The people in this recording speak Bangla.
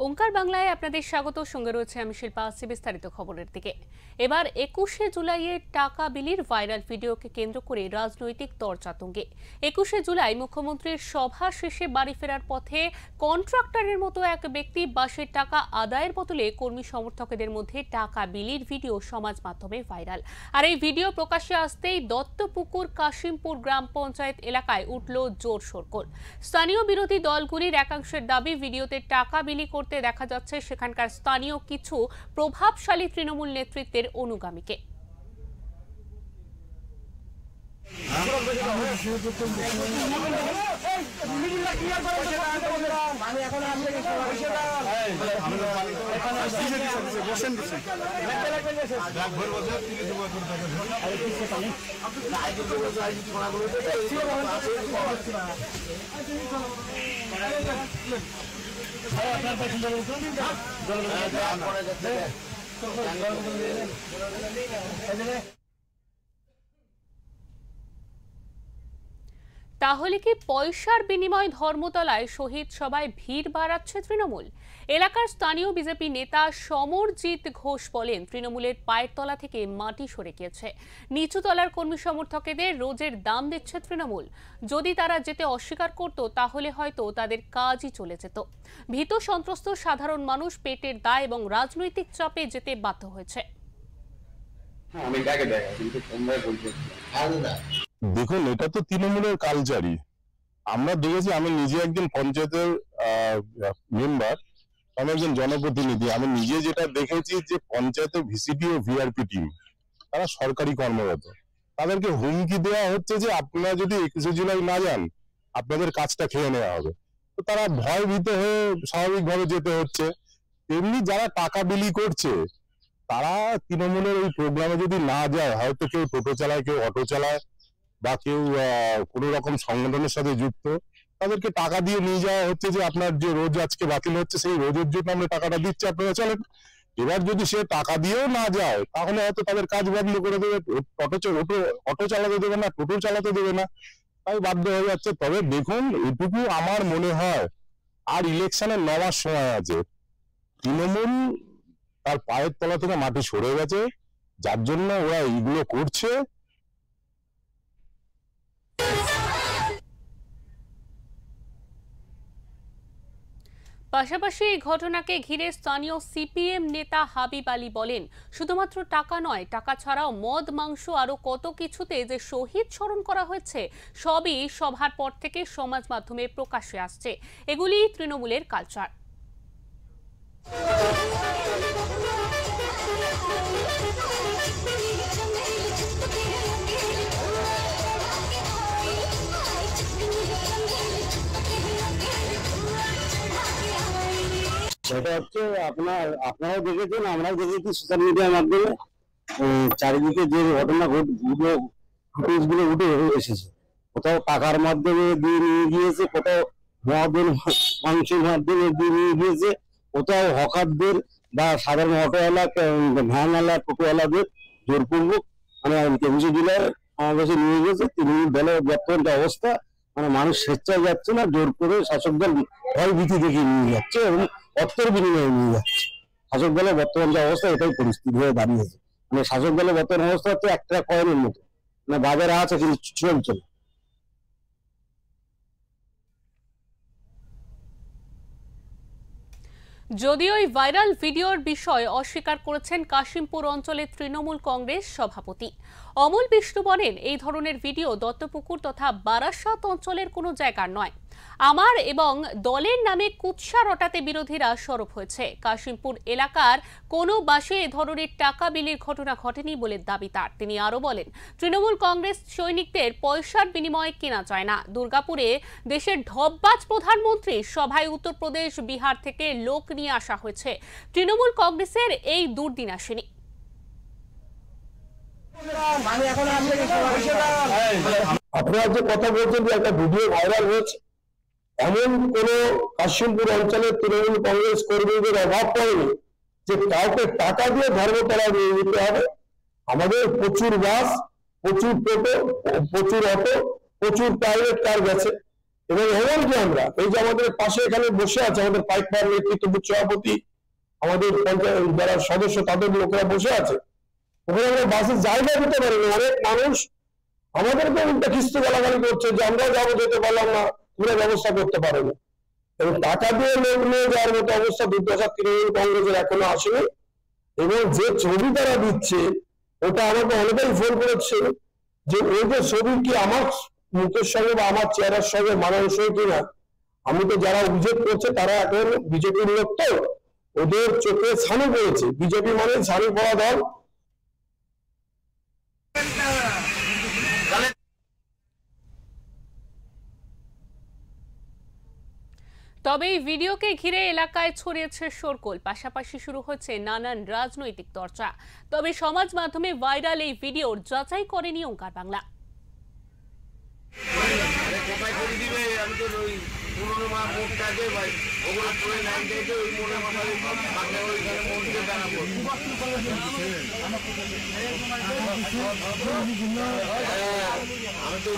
ওঙ্কার বাংলায় আপনাদের স্বাগত। সঙ্গে রয়েছে আমি শিল্পা। আসছি বিস্তারিত খবরের দিকে। এবার 21শে জুলাইয়ের টাকা বিলির ভাইরাল ভিডিওকে কেন্দ্র করে রাজনৈতিক তরচাতঙ্গে। 21শে জুলাই মুখ্যমন্ত্রীর সভা শেষে বাড়ি ফেরার পথে কন্ট্রাক্টরের মতো এক ব্যক্তি বাসের টাকা আদায়ের বদলে কর্মী সমর্থকদের মধ্যে টাকা বিলির ভিডিও সমাজ মাধ্যমে ভাইরাল। আর এই ভিডিও প্রকাশ্যে আসতেই দত্তপুকুর কাশিমপুর গ্রাম পঞ্চায়েত এলাকায় উঠল জোর শোরগোল। স্থানীয় বিরোধী দলগুলির একাংশের দাবি, ভিডিওতে টাকা বিলি করতে দেখা যাচ্ছে সেখানকার স্থানীয় কিছু প্রভাবশালী তৃণমূল নেতৃত্বের অনুগামীকে। তাহলে কি পয়সার বিনিময় ধর্মতলায় শহীদ সভায় ভিড় বাড়াচ্ছে তৃণমূল? এলাকার স্থানীয় বিজেপি নেতা সমরজিৎ ঘোষ বলেন, তৃণমূলের পায়ের তলা থেকে মাটি সরে গিয়েছে। নিচু তলার কর্মী সমর্থকদের রোজের দাম দিচ্ছে তৃণমূল। যদি তারা যেতে অস্বীকার করত তাহলে হয়তো তাদের কাজই চলে যেত। ভীত সন্ত্রস্ত সাধারণ মানুষ পেটের দায় এবং রাজনৈতিক চাপে যেতে বাধ্য হয়েছে। দেখুন, এটা তো তৃণমূলের কালচারই আমরা দেখেছি। আমি নিজে একজন পঞ্চায়েতের মেম্বার, আমি একজন জনপ্রতিনিধি। আমি নিজে যেটা দেখেছি যে পঞ্চায়েতের ভিসিপি ও ভিআরপি টিম তারা সরকারি কর্মরত, তাদেরকে হুমকি দেওয়া হচ্ছে যে আপনারা যদি 21শে জুলাই না যান আপনাদের কাজটা খেয়ে নেওয়া হবে। তো তারা ভয় ভীত হয়ে স্বাভাবিকভাবে যেতে হচ্ছে। এমনি যারা টাকা বিলি করছে তারা তৃণমূলের ওই প্রোগ্রামে যদি না যায়, হয়তো কেউ টোটো চালায়, কেউ অটো চালায়, বা কেউ কোনো রকম সংগঠনের সাথে যুক্ত, তাদেরকে টাকা দিয়ে নিয়ে যাওয়া হচ্ছে যে আপনার যে রোজ আজকে বাতিল হচ্ছে সেই রোজের জন্য আমরা টাকাটা দিচ্ছি, আপনারা চলেন। এবার যদি সে টাকা দিয়েও না যায় তাহলে হয়তো তাদের কাজ বন্ধ করে দেবে, অটো চালাতে দেবে না, টোটো চালাতে দেবে না, তাই বাধ্য হয়ে যাচ্ছে। তবে দেখুন, এটুকু আমার মনে হয় আর ইলেকশনের 9 মাস সময় আছে। তৃণমূল তার পায়ের তলা থেকে মাটি সরে গেছে, যার জন্য ওরা এইগুলো করছে। পাশাপাশি এই ঘটনাকে ঘিরে স্থানীয় সিপিএম নেতা হাবিব আলী বলেন, শুধুমাত্র টাকা নয়, টাকা ছাড়াও মদ, মাংস, আরো কত কিছুতে যে শহীদ স্মরণ করা হয়েছে সবই সভার পর থেকে সমাজ মাধ্যমে প্রকাশ্যে আসছে। এগুলি তৃণমূলের কালচার। সেটা হচ্ছে আপনারাও দেখেছেন, আমরাও দেখেছি সোশ্যাল মিডিয়ার মাধ্যমে চারিদিকে যে ঘটনা ফুটেজগুলো উঠে এসেছে। কোথাও টাকার মাধ্যমে দিয়ে নিয়ে গিয়েছে, কোথাও মদের মাংসের মাধ্যমে দিয়ে নিয়ে গিয়েছে, কোথাও হকারদের বা সাধারণ অটোওয়ালা, ভ্যানওয়ালা, টোটোওয়ালাদের জোরপূর্বক 21শে জুলাই সমাবেশে নিয়ে গেছে। তৃণমূল দলের বর্তমান যে অবস্থা, মানুষ স্বেচ্ছায় যাচ্ছে না, জোর করে শাসক দল ভয় ভীতি দেখিয়ে নিয়ে যাচ্ছে এবং অর্থের বিনিময়ে নিয়ে যাচ্ছে। শাসক দলের বর্তমান যে অবস্থা, এটাই পরিস্থিতি হয়ে দাঁড়িয়েছে। শাসক দলের বর্তমান অবস্থা হচ্ছে একটা কয়েনের মতো, বাজারে আছে কিন্তু চলছে না। যদিও এই ভাইরাল ভিডিওর বিষয় অস্বীকার করেছেন কাশিমপুর অঞ্চলের তৃণমূল কংগ্রেস সভাপতি অমল বিষ্ণু। বলেন, এই ধরনের ভিডিও দত্তপুকুর তথা বারাসাত অঞ্চলের কোনো জায়গার নয়। আমার এবং দলের নামে কুৎসা রটাতে বিরোধীরা সরব হয়েছে। কাশিমপুর এলাকার কোনো বাসে এ ধরনের টাকা বিলির ঘটনা ঘটেনি বলে দাবি তার। তিনি আরো বলেন, তৃণমূল কংগ্রেস সৈনিকদের পয়সার বিনিময়ে কেনা যায় না। দুর্গাপুরে দেশের ঢপবাজ প্রধানমন্ত্রী সভায় উত্তরপ্রদেশ, বিহার থেকে লোক নিয়ে আসা হয়েছে। তৃণমূল কংগ্রেসের এই দুর্দিন আসেনি। আপনারা যে কথা বলছেন যে একটা ভিডিও ভাইরাল হয়েছে, এমন কোন কাশিমপুর অঞ্চলের তৃণমূল কংগ্রেস কর্মীদের অভাব পড়েনি যে কাউকে টাকা দিয়ে ধর্মতলায় নিয়ে যেতে হবে। আমাদের প্রচুর বাস, প্রচুর টোটো, প্রচুর অটো, প্রচুর প্রাইভেট কার গেছে। এবং এমনকি আমরা এই যে আমাদের পাশে এখানে বসে আছে আমাদের পাইকপাড়ার নেতৃত্ব বুথ সভাপতি, আমাদের পঞ্চায়েত যারা সদস্য তাদের লোকেরা বসে আছে, ওখানে আমরা বাসের জায়গা দিতে পারি না। অনেক মানুষ আমাদেরকে উল্টা খিস্তি গালাগালি করছে যে আমরা যাবো, যেতে পারলাম না, তোমরা ব্যবস্থা করতে পারো না। এবং টাকা দিয়ে লোক নিয়ে যাওয়ার মতো অবস্থা দুর্দশা তৃণমূল কংগ্রেসের এখনো আসেনি। এবং যে ছবি তারা দিচ্ছে ওটা আমাকে অনেকেই ফোন করেছে যে ওই যে ছবি কি আমার মুখের সঙ্গে বা আমার চেহারার সঙ্গে মানানসই কিনা। আমি তো যারা অভিযোগ করছে তারা এখন বিজেপির লোক, তো ওদের চোখে ছানি পড়েছে। বিজেপি মানে ছানি পড়া দল। তবে এই ভিডিওকে ঘিরে এলাকায় ছড়িয়েছে শোরগোল, পাশাপাশি শুরু হচ্ছে নানান রাজনৈতিক চর্চা। তবে সমাজ মাধ্যমে ভাইরাল এই ভিডিওর যাচাই করেনি ওঙ্কার বাংলা। আমি তো